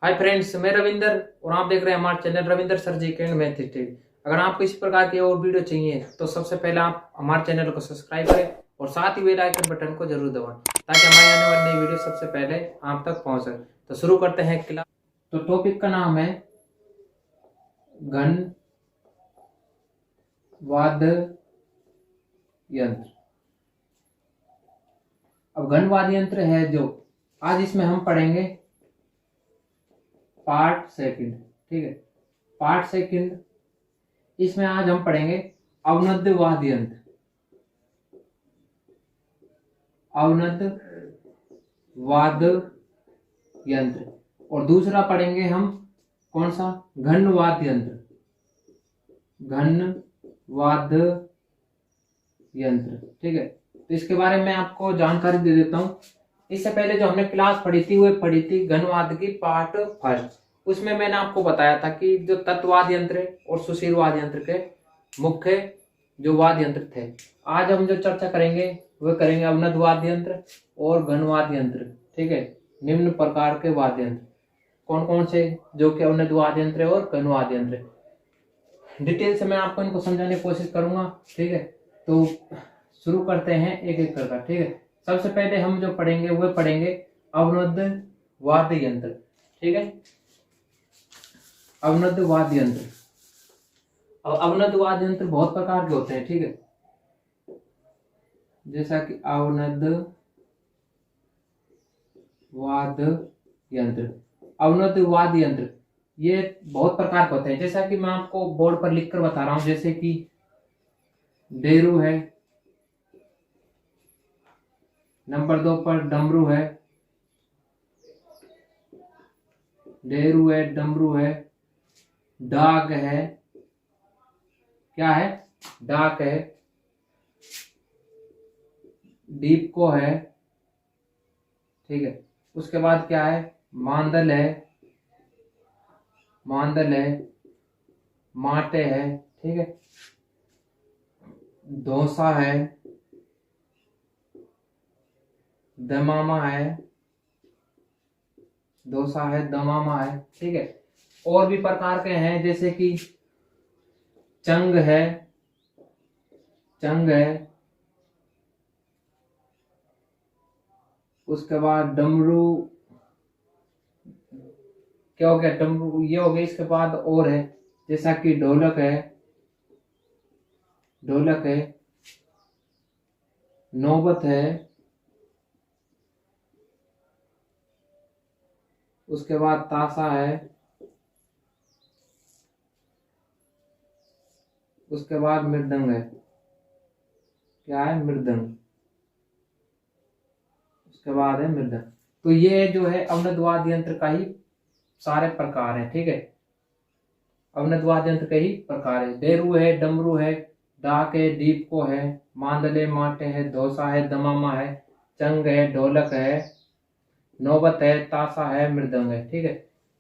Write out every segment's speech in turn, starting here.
Hi friends, मैं रविंदर और आप देख रहे हैं हमारा चैनल रविंदर सर जी के मैथमेटिक्स। अगर आपको इस प्रकार की और वीडियो चाहिए तो सबसे पहले आप हमारे चैनल को सब्सक्राइब करें और साथ ही बेल आइकन बटन को जरूर दबाएं ताकि हमारी आने वाली नई वीडियो सबसे पहले आप तक पहुंच सके। तो शुरू करते हैं क्लास। तो टॉपिक का नाम है घन वाद्य यंत्र। अब घन वाद्य यंत्र है जो आज इसमें हम पढ़ेंगे पार्ट सेकंड। ठीक है, पार्ट सेकंड इसमें आज हम पढ़ेंगे अवनद्य वाद्य यंत्र। अवनद्य वाद्य यंत्र और दूसरा पढ़ेंगे हम कौन सा, घन वाद्य यंत्र। घन वाद्य यंत्र, ठीक है। तो इसके बारे में आपको जानकारी दे देता हूं। इससे पहले जो हमने क्लास पढ़ी थी वो पढ़ी थी घन वाद्य की पार्ट फर्स्ट। उसमें मैंने आपको बताया था कि जो तत्वाद्य यंत्र और सुशील वाद्य यंत्र के मुख्य जो वाद्य यंत्र थे। आज हम जो चर्चा करेंगे वह करेंगे अवनद्य वाद्य यंत्र और घन वाद्य यंत्र। ठीक है, निम्न प्रकार के वाद्य यंत्र कौन कौन से, जो कि अवनद्य वाद्य यंत्र और घन वाद्य यंत्र। डिटेल से मैं आपको इनको समझाने की कोशिश करूंगा। ठीक है, तो शुरू करते हैं एक एक करके। ठीक है, सबसे पहले हम जो पढ़ेंगे वह पढ़ेंगे अवनद्य वाद्य यंत्र। ठीक है, अवनद्य वाद्य यंत्र। अब अवनद्य वाद्य यंत्र बहुत प्रकार के होते हैं। ठीक है, जैसा कि अवनद्य वाद्य यंत्र, अवनद्य वाद्य यंत्र ये बहुत प्रकार के होते हैं। जैसा कि मैं आपको बोर्ड पर लिखकर बता रहा हूं, जैसे कि डेरू है, नंबर 2 पर डमरू है, डेरू है, डमरू है, डाक है, क्या है, डाक है, डीपको है। ठीक है, उसके बाद क्या है, मांदल है, मांदल है, माटे है। ठीक है, धोसा है, दमामा है, दोसा है, दमामा है। ठीक है, और भी प्रकार के हैं जैसे कि चंग है, चंग है, उसके बाद डमरू, क्या हो गया, डमरू ये हो गया। इसके बाद और है जैसा कि ढोलक है, ढोलक है, नौबत है, उसके बाद ताशा है, उसके बाद मृदंग है, क्या है, मृदंग, उसके बाद है मृदंग। तो ये जो है अवनद्य वाद्य यंत्र का ही सारे प्रकार है। ठीक है, अवनद्य वाद्य यंत्र के ही प्रकार है। डेरू है, डमरू है, डाक है, दीपको है, मांदले, माटे है, धोसा है, दमामा है, चंग है, ढोलक है, नौबत है, ताशा है, मृदंग है। ठीक है,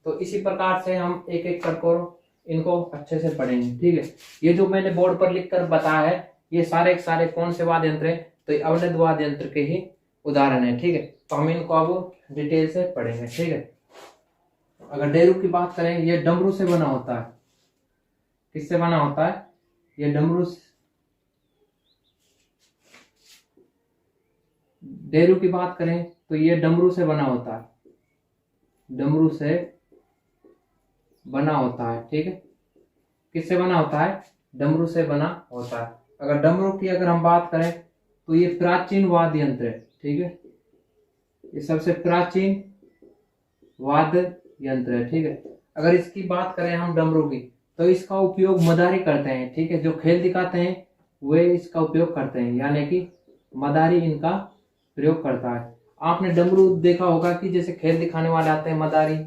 तो इसी प्रकार से हम एक एक कर इनको अच्छे से पढ़ेंगे। ठीक है, ये जो मैंने बोर्ड पर लिखकर बताया है ये सारे सारे कौन से वाद्य यंत्र है, तो ये अवनद्य वाद्य यंत्र के ही उदाहरण है। ठीक है, तो हम इनको अब डिटेल से पढ़ेंगे। ठीक है, अगर डेरू की बात करें, ये डमरू से बना होता है। किससे बना होता है, ये डमरू, डेरू की बात करें तो ये डमरू से बना होता है, डमरू से बना होता है। ठीक है, किससे बना होता है, डमरू से बना होता है। अगर डमरू की अगर हम बात करें तो ये प्राचीन वाद्य यंत्र है। ठीक है, ये सबसे प्राचीन वाद्य यंत्र है। ठीक है, अगर इसकी बात करें हम डमरू की तो इसका उपयोग मदारी करते हैं। ठीक है, जो खेल दिखाते हैं वे इसका उपयोग करते हैं, यानी कि मदारी इनका प्रयोग करता है। आपने डमरू देखा होगा कि जैसे खेल दिखाने वाले आते हैं, मदारी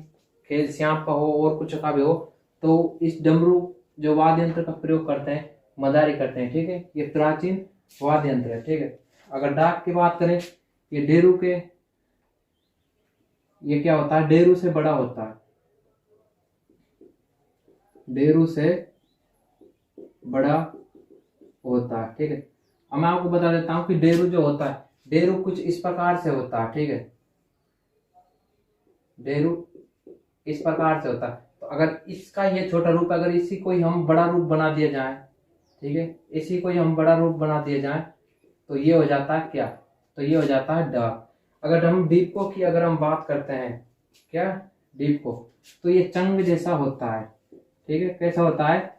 खेल श्याम का हो और कुछ का भी हो, तो इस डमरू जो वाद्य यंत्र का प्रयोग करते हैं मदारी करते हैं। ठीक है, ये प्राचीन वाद्य यंत्र है। ठीक है, अगर डाक की बात करें, ये डेरू के, ये क्या होता है, डेरू से बड़ा होता है, डेरू से बड़ा होता है। ठीक है, अब मैं आपको बता देता हूं कि डेरू जो होता है, डेरू कुछ इस प्रकार से होता है। ठीक है, डेरू इस प्रकार से होता है। तो अगर इसका ये छोटा रूप, अगर इसी को ही हम बड़ा रूप बना दिया जाए, ठीक है, इसी को ही हम बड़ा रूप बना दिया जाए, तो ये हो जाता है क्या, तो ये हो जाता है ड। अगर हम दीपकों की अगर हम बात करते हैं, क्या दीपको, तो ये चंग जैसा होता है, ठीक है, कैसा होता है,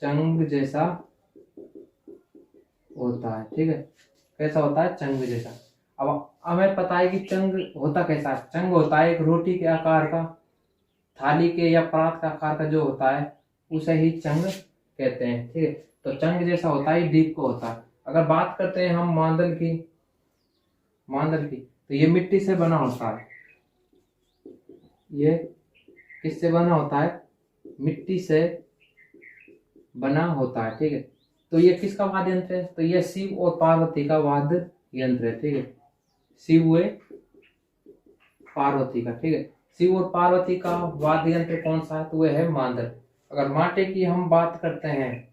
चंग जैसा होता है, ठीक है, कैसा होता है, चंग जैसा। अब हमें पता है कि चंग होता कैसा है, चंग होता है एक रोटी के आकार का, थाली के या परात का आकार का जो होता है उसे ही चंग कहते हैं, ठीक है। तो चंग जैसा होता है, दीप को होता है। अगर बात करते हैं हम मांदल की, तो ये मिट्टी से बना होता है, ये किससे बना होता है, मिट्टी से बना होता है, ठीक है। तो ये किसका वाद्य यंत्र है, तो ये शिव और पार्वती का वाद्य यंत्र है, ठीक है, शिव व पार्वती का, ठीक है। शिव और पार्वती का वाद्य यंत्र कौन सा है, तो वह है मांदल। अगर माटे की हम बात करते हैं,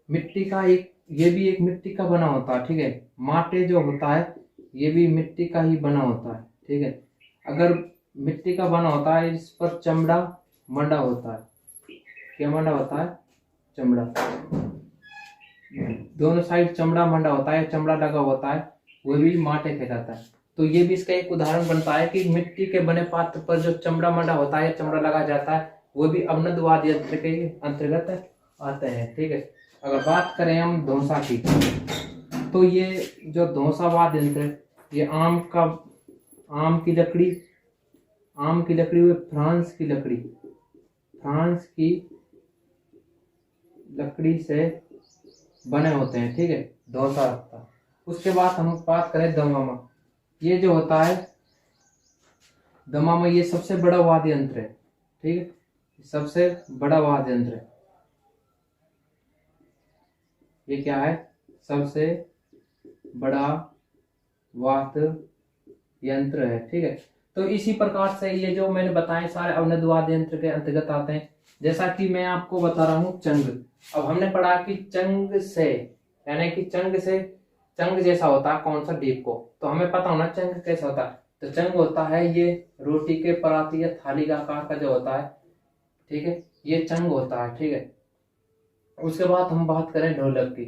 मिट्टी का एक, ये भी एक मिट्टी का बना होता है, ठीक है, माटे जो होता है ये भी मिट्टी का ही बना होता है, ठीक है। अगर मिट्टी का बना होता है, इस पर चमड़ा मंडा होता है, क्या मंडा होता है, चमड़ा, दोनों साइड चमड़ा मंडा होता है, चमड़ा लगा होता है, वो भी माटे कहलाता है। तो ये भी इसका एक उदाहरण बनता है कि मिट्टी के बने पात्र पर जो चमड़ा मंडा होता है, चमड़ा लगा जाता है, वो भी अवनद वाद्य यंत्र के अंतर्गत आते हैं, ठीक है। अगर बात करें हम धौंसा की, तो ये जो धौंसा वाद्य यंत्र है, ये आम की लकड़ी, व फ्रांस की लकड़ी से बने होते हैं, ठीक है, धौंसा रखता। उसके बाद हम बात करें दमामा, ये जो होता है दमामा, ये सबसे बड़ा वाद्य यंत्र है, ठीक है, सबसे बड़ा वाद्य यंत्र है। ये क्या है, सबसे बड़ा वाद्य यंत्र है, ठीक है। तो इसी प्रकार से ये जो मैंने बताए सारे अवनद वाद्य यंत्र के अंतर्गत आते हैं। जैसा कि मैं आपको बता रहा हूँ चंग, अब हमने पढ़ा कि चंग से, यानी कि चंग जैसा होता है कौन सा, दीप को, तो हमें पता होना चंग कैसा होता है। तो चंग होता है ये रोटी के परात या थाली का आकार का जो होता है, ठीक है, ये चंग होता है, ठीक है। उसके बाद हम बात करें ढोलक की,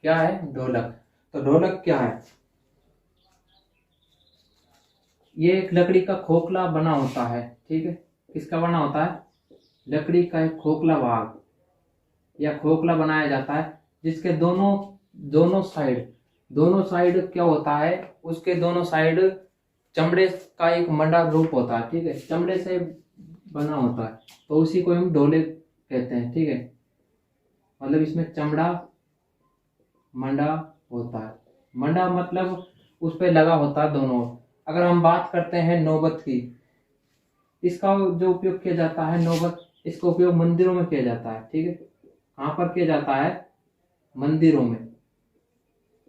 क्या है ढोलक, तो ढोलक क्या है, ये एक लकड़ी का खोखला बना होता है, ठीक है, किसका बना होता है, लकड़ी का एक खोखला भाग या खोखला बनाया जाता है, जिसके दोनों साइड क्या होता है, उसके दोनों साइड चमड़े का एक मंडा रूप होता है, ठीक है, चमड़े से बना होता है, तो उसी को हम ढोलक कहते हैं, ठीक है। मतलब इसमें चमड़ा मंडा होता है, मंडा मतलब उस पे लगा होता है दोनों। अगर हम बात करते हैं नौबत की, इसका जो उपयोग किया जाता है नौबत, इसका उपयोग मंदिरों में किया जाता है, ठीक है, कहाँ पर किया जाता है, मंदिरों में,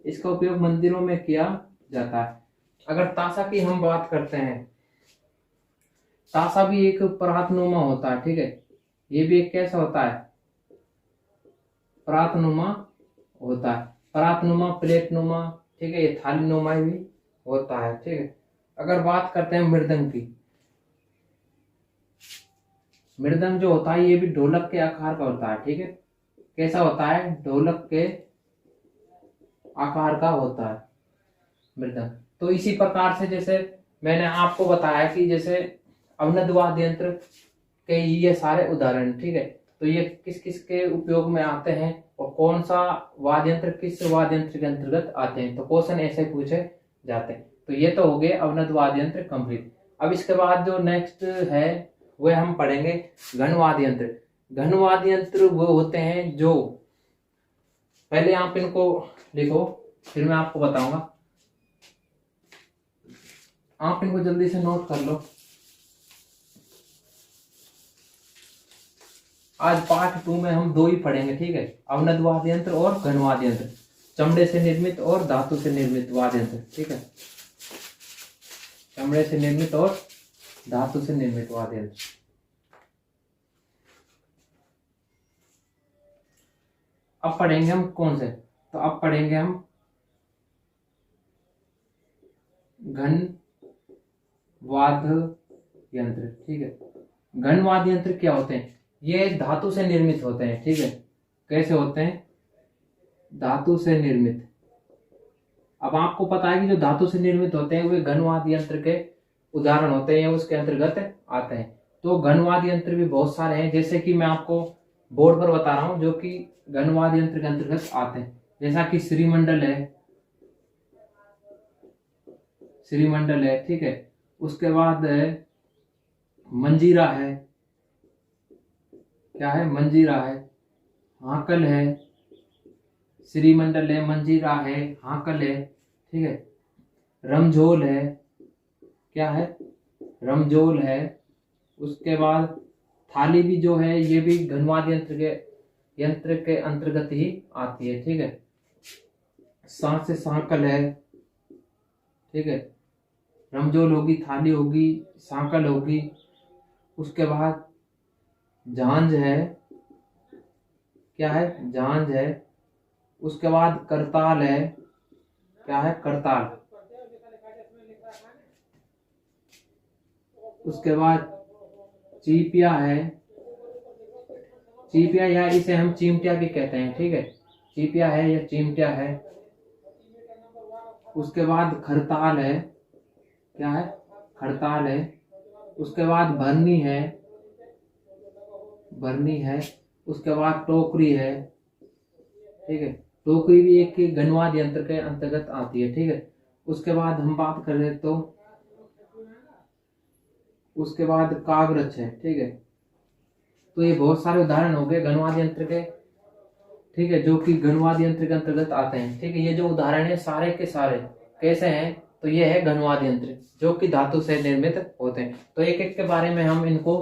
इसका उपयोग मंदिरों में किया जाता है। अगर ताशा की हम बात करते हैं, ताशा भी एक परातनुमा होता है, ठीक है, ये भी एक कैसा होता है, परातनुमा होता है, परातनुमा, प्लेटनुमा, ठीक है, ये थालीनुमा भी होता है, ठीक है। अगर बात करते हैं मृदंग की, मृदंग जो होता है ये भी ढोलक के आकार का होता है, ठीक है, कैसा होता है, ढोलक के आकार का होता है मृदंग। तो इसी प्रकार से जैसे मैंने आपको बताया कि जैसे अवनद वाद्य यंत्र के ये सारे उदाहरण, ठीक है, तो ये किस किस के उपयोग में आते हैं और कौन सा वाद्य यंत्र किस वाद्य यंत्र के अंतर्गत आते हैं, तो क्वेश्चन ऐसे पूछे जाते हैं। तो ये तो हो गए अवनद वाद्य यंत्र कंप्लीट। अब इसके बाद जो नेक्स्ट है वह हम पढ़ेंगे घन वाद्य यंत्र। घन वाद्य यंत्र वो होते हैं जो, पहले आप इनको लिखो फिर मैं आपको बताऊंगा, आप इनको जल्दी से नोट कर लो। आज पार्ट 2 में हम दो ही पढ़ेंगे, ठीक है, अवनद वाद्य यंत्र और घन वाद्य यंत्र, चमड़े से निर्मित और धातु से निर्मित वाद्य यंत्र, ठीक है, चमड़े से निर्मित और धातु से निर्मित वाद्य यंत्र। अब पढ़ेंगे हम कौन से, तो अब पढ़ेंगे हम घन वाद्य यंत्र, ठीक है। घन वाद्य यंत्र क्या होते हैं? ये धातु से निर्मित होते हैं, ठीक है। कैसे होते हैं? धातु से निर्मित। अब आपको पता है कि जो धातु से निर्मित होते हैं वे घन वाद्य यंत्र के उदाहरण होते हैं या उसके अंतर्गत आते हैं। तो घन वाद्य यंत्र भी बहुत सारे हैं, जैसे कि मैं आपको बोर्ड पर बता रहा हूं, जो कि घन वाद्य यंत्र के अंतर्गत आते हैं, जैसा कि श्रीमंडल है, ठीक है। उसके बाद मंजीरा है, क्या है? मंजीरा है, हाकल है, श्रीमंडल है, मंजीरा है, हाकल है, ठीक है। रमझोल है, क्या है? रमझोल है। उसके बाद थाली भी जो है ये भी घनवाद यंत्र के अंतर्गत ही आती है, ठीक है। सांस से सांकल है, ठीक है। रमझोल होगी, थाली होगी, सांकल होगी। उसके बाद झांझ है, क्या है? झांझ है। उसके बाद करताल है, क्या है? करताल। उसके बाद चीपिया है, चीपिया या इसे हम चिमटिया भी कहते हैं, ठीक है। चीपिया है या चिमटिया है। उसके बाद खरताल है, क्या है? खरताल है। उसके बाद भरनी है, भरनी है। उसके बाद टोकरी है, ठीक है। टोकरी भी एक घनवाद यंत्र के अंतर्गत आती है, ठीक है। उसके बाद हम बात करें तो उसके बाद कागरच है, ठीक है। तो ये बहुत सारे उदाहरण हो गए घनवाद यंत्र के, ठीक है, जो कि घनवाद यंत्र के अंतर्गत आते हैं, ठीक है। ये जो उदाहरण है सारे के सारे कैसे हैं? तो ये है घनवाद यंत्र जो कि धातु से निर्मित होते हैं। तो एक एक के बारे में हम इनको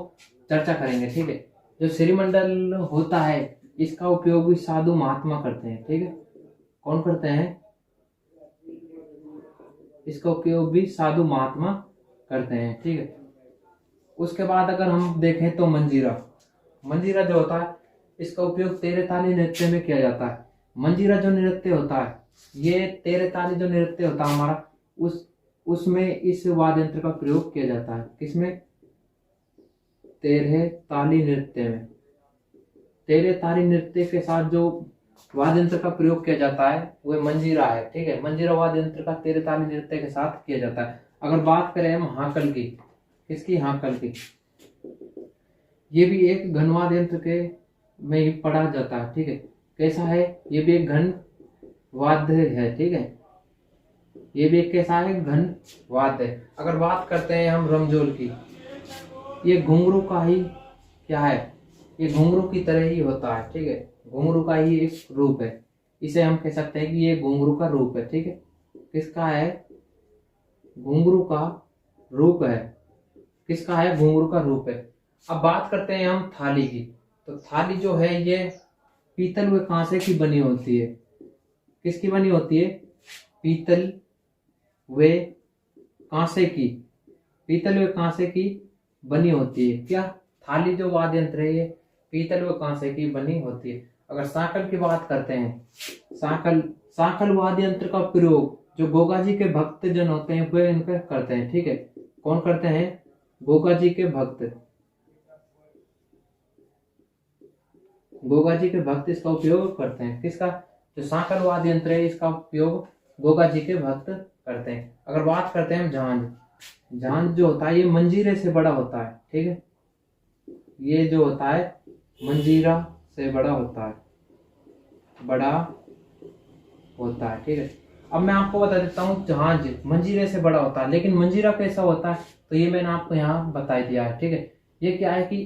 चर्चा करेंगे, ठीक है। जो श्रीमंडल होता है इसका उपयोग भी साधु महात्मा करते हैं, ठीक है। कौन करते हैं? इसका उपयोग भी साधु महात्मा करते हैं, ठीक है। उसके बाद अगर हम देखें तो मंजीरा, मंजीरा जो होता है इसका उपयोग तेरे ताली नृत्य में किया जाता है। मंजीरा जो नृत्य होता है, ये तेरे ताली जो नृत्य होता है हमारा, उसमें इस वाद्य यंत्र का प्रयोग किया जाता है। किसमें? तेरे ताली नृत्य में। तेरे ताली नृत्य के साथ जो वाद्य यंत्र का प्रयोग किया जाता है वह मंजीरा है, ठीक है। मंजीरा वाद्य यंत्र का तेरे ताली नृत्य के साथ किया जाता है। अगर बात करें हम हाकल की, किसकी? हाकल की। ये भी एक घनवाद यंत्र के में ही पढ़ा जाता है, ठीक है। कैसा है? ये भी एक घन वाद्य है, ठीक है। ये भी एक कैसा है? घन वाद्य है। अगर बात करते हैं हम रमझोल की, ये घुंघरू का ही क्या है? ये घुंघरू की तरह ही होता है, ठीक है। घुंघरू का ही एक रूप है। इसे हम कह सकते हैं कि ये घुंघरू का रूप है, ठीक है। किसका है? घुंघरू का रूप है। किसका है? घुंघरू का रूप है। अब बात करते हैं हम थाली की। तो थाली जो है ये पीतल व कांसे की बनी होती है। किसकी बनी होती है? पीतल व कांसे की। पीतल व कांसे की बनी होती है। क्या? थाली जो वाद्य यंत्र है ये पीतल व कांसे की बनी होती है। अगर सांकल की बात करते हैं, सांकल वाद्य यंत्र का प्रयोग जो गोगा जी के भक्त जन होते हैं वे इनका करते हैं, ठीक है। कौन करते हैं? गोगा जी के भक्त। गोगा जी के भक्त इसका उपयोग करते हैं। किसका? जो सांकल वाद्य यंत्र है इसका उपयोग गोगा जी के भक्त करते हैं। अगर बात करते हैं झांझ, झांझ जो होता है ये मंजीरे से बड़ा होता है, ठीक है। ये जो होता है मंजीरा से बड़ा होता है, ठीक है। अब मैं आपको बता देता हूँ, झांझ मंजीरे से बड़ा होता है, लेकिन मंजीरा कैसा होता है तो ये मैंने आपको यहाँ बता दिया है, ठीक है। ये क्या है कि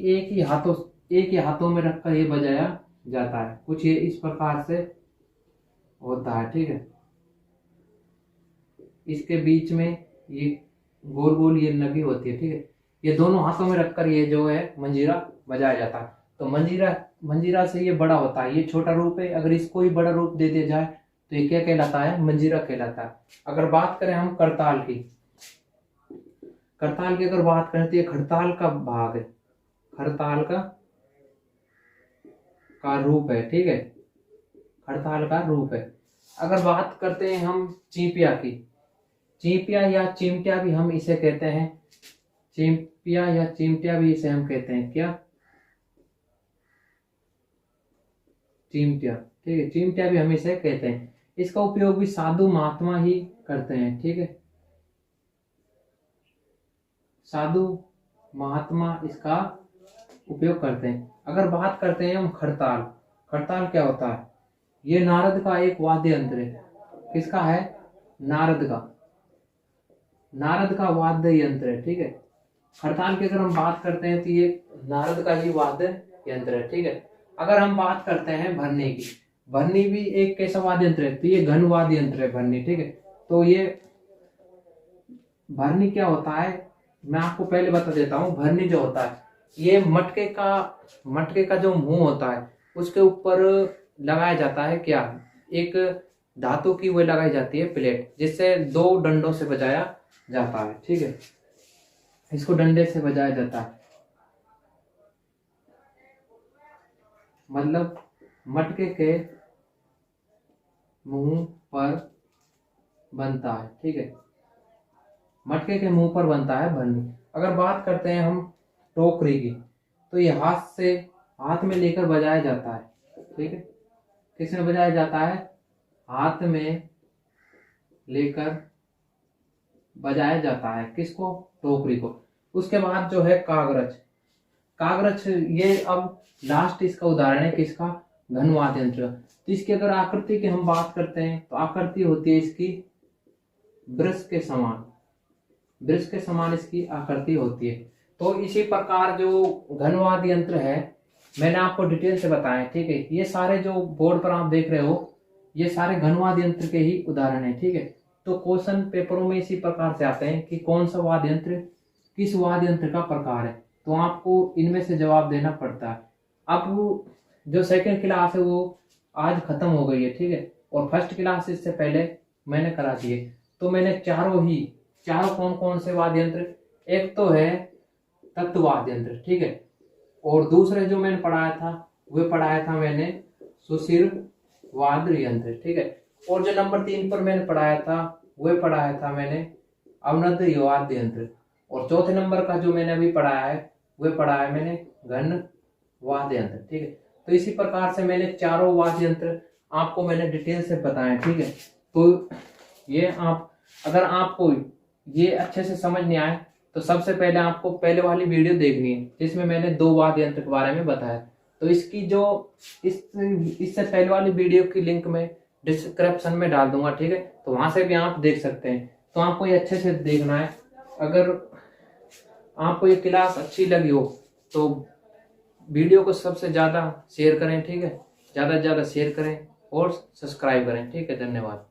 एक ही हाथों में रखकर ये बजाया जाता है। कुछ ये इस प्रकार से होता है, ठीक है। इसके बीच में ये गोल गोल ये नगी होती है, ठीक है। ये दोनों हाथों में रखकर ये जो है मंजीरा बजाया जाता है। तो मंजीरा से ये बड़ा होता है, ये छोटा रूप है। अगर इसको ही बड़ा रूप दे दिया जाए तो ये क्या कहलाता है? मंजीरा कहलाता है। अगर बात करें हम करताल की, अगर बात करें तो ये खड़ताल का भाग है, खड़ताल का रूप है, ठीक है। खड़ताल का रूप है। अगर बात करते हैं हम चीपिया की, चीपिया या चिमटिया भी हम इसे कहते हैं। चिंपिया या चिमटिया भी इसे हम कहते हैं, क्या, चिमटिया। ठीक है, चिमटिया भी हम इसे कहते हैं। इसका उपयोग भी साधु महात्मा ही करते हैं। ठीक है, साधु महात्मा इसका उपयोग करते हैं। अगर बात करते हैं हम खड़ताल, खड़ताल क्या होता है? ये नारद का एक वाद्य यंत्र है। किसका है? नारद का, नारद का वाद्य यंत्र है। ठीक है, खड़ताल की अगर हम बात करते हैं तो ये नारद का ही वाद्य यंत्र है। ठीक है, अगर हम बात करते हैं भरनी की, भरनी भी एक कैसा वाद्य यंत्र है? तो ये घन वाद्य यंत्र है भरनी। ठीक है, तो ये भरनी क्या होता है मैं आपको पहले बता देता हूँ। भरनी जो होता है ये मटके का जो मुंह होता है उसके ऊपर लगाया जाता है, क्या, एक धातु की वो लगाई जाती है प्लेट, जिससे दो डंडों से बजाया जाता है। ठीक है, इसको डंडे से बजाया जाता है, मतलब मटके के मुंह पर बनता है। ठीक है, मटके के मुंह पर बनता है भरनी। अगर बात करते हैं हम टोकरी की, तो ये हाथ में लेकर बजाया जाता है। ठीक है, किसमें बजाया जाता है? हाथ में लेकर बजाया जाता है। किसको? टोकरी को। उसके बाद जो है कागरच, कागरच ये अब लास्ट इसका उदाहरण है किसका? घन वाद्य यंत्र। तो इसकी अगर आकृति की हम बात करते हैं तो आकृति होती है इसकी वृक्ष के समान, वृक्ष के समान इसकी आकृति होती है। तो इसी प्रकार जो घन वाद्य यंत्र है मैंने आपको डिटेल से बताया। ठीक है, ये सारे जो बोर्ड पर आप देख रहे हो ये सारे घन वाद्य यंत्र के ही उदाहरण है। ठीक है, तो क्वेश्चन पेपरों में इसी प्रकार से आते हैं कि कौन सा वाद्य यंत्र किस वाद्य यंत्र का प्रकार है, तो आपको इनमें से जवाब देना पड़ता है। अब जो सेकंड क्लास है वो आज खत्म हो गई है। ठीक है, और फर्स्ट क्लास इससे पहले मैंने करा दिए। तो मैंने चारों कौन कौन से वाद्य यंत्र, एक तो है तत्व वाद्य यंत्र। ठीक है, और दूसरे जो मैंने पढ़ाया था वो पढ़ाया था मैंने सुशिर वाद्य यंत्र। ठीक है, और जो नंबर 3 पर मैंने पढ़ाया था वो पढ़ाया था मैंने अवनद वाद्य यंत्र। और चौथे नंबर का जो मैंने अभी पढ़ाया है वो पढ़ाया मैंने घन वाद्य यंत्र। ठीक है, तो इसी प्रकार से मैंने चारों वाद्य यंत्र आपको मैंने डिटेल से बताया। ठीक है, तो ये अगर आपको ये अच्छे से समझ नहीं आए तो सबसे पहले आपको पहले वाली वीडियो देखनी है जिसमें मैंने 2 वाद्य यंत्र के बारे में बताया। तो इसकी जो इससे पहले वाली वीडियो की लिंक मैं डिस्क्रिप्शन में डाल दूंगा। ठीक है, तो वहां से भी आप देख सकते हैं। तो आपको ये अच्छे से देखना है। अगर आपको ये क्लास अच्छी लगी हो तो वीडियो को सबसे ज्यादा शेयर करें। ठीक है, ज्यादा से ज्यादा शेयर करें और सब्सक्राइब करें। ठीक है, धन्यवाद।